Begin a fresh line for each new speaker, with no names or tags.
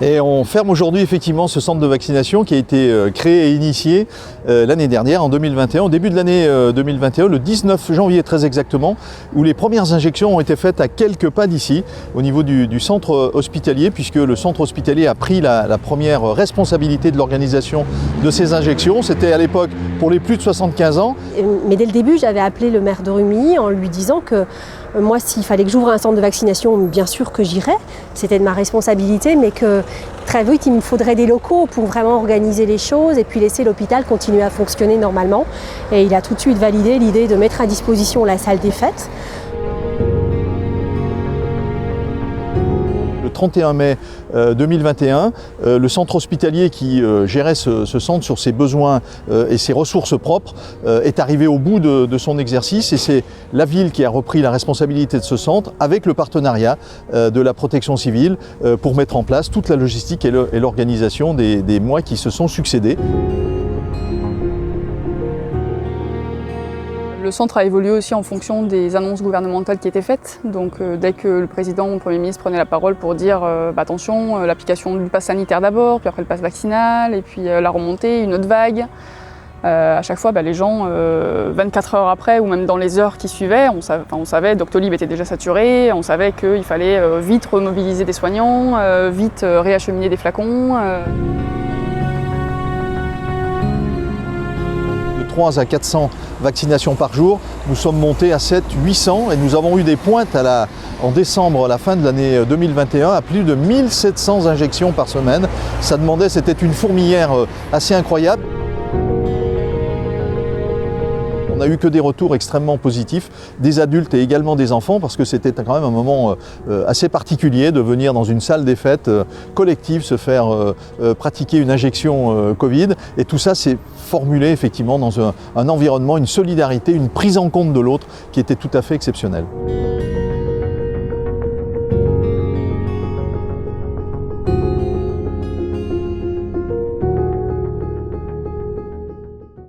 Et on ferme aujourd'hui effectivement ce centre de vaccination qui a été créé et initié l'année dernière, en 2021, au début de l'année 2021, le 19 janvier très exactement, où les premières injections ont été faites à quelques pas d'ici, au niveau du centre hospitalier, puisque le centre hospitalier a pris la première responsabilité de l'organisation de ces injections. C'était à l'époque pour les plus de 75 ans.
Mais dès le début, j'avais appelé le maire de Rumilly en lui disant que moi, s'il fallait que j'ouvre un centre de vaccination, bien sûr que j'irais, c'était de ma responsabilité, mais que très vite, il me faudrait des locaux pour vraiment organiser les choses et puis laisser l'hôpital continuer à fonctionner normalement. Et il a tout de suite validé l'idée de mettre à disposition la salle des fêtes.
Le 31 mai 2021, le centre hospitalier qui gérait ce centre sur ses besoins et ses ressources propres est arrivé au bout de son exercice, et c'est la ville qui a repris la responsabilité de ce centre avec le partenariat de la protection civile pour mettre en place toute la logistique et l'organisation des mois qui se sont succédés.
Le centre a évolué aussi en fonction des annonces gouvernementales qui étaient faites. Donc dès que le président ou le Premier ministre prenait la parole pour dire attention, l'application du pass sanitaire d'abord, puis après le pass vaccinal, et puis la remontée, une autre vague. À chaque fois, les gens, 24 heures après, ou même dans les heures qui suivaient, on savait Doctolib était déjà saturé, on savait qu'il fallait vite remobiliser des soignants, vite réacheminer des flacons.
De 3 à 400 vaccinations par jour, nous sommes montés à 700-800 et nous avons eu des pointes en décembre, à la fin de l'année 2021, à plus de 1700 injections par semaine. Ça demandait, c'était une fourmilière assez incroyable. On n'a eu que des retours extrêmement positifs, des adultes et également des enfants, parce que c'était quand même un moment assez particulier de venir dans une salle des fêtes collective se faire pratiquer une injection Covid. Et tout ça s'est formulé effectivement dans un environnement, une solidarité, une prise en compte de l'autre qui était tout à fait exceptionnelle.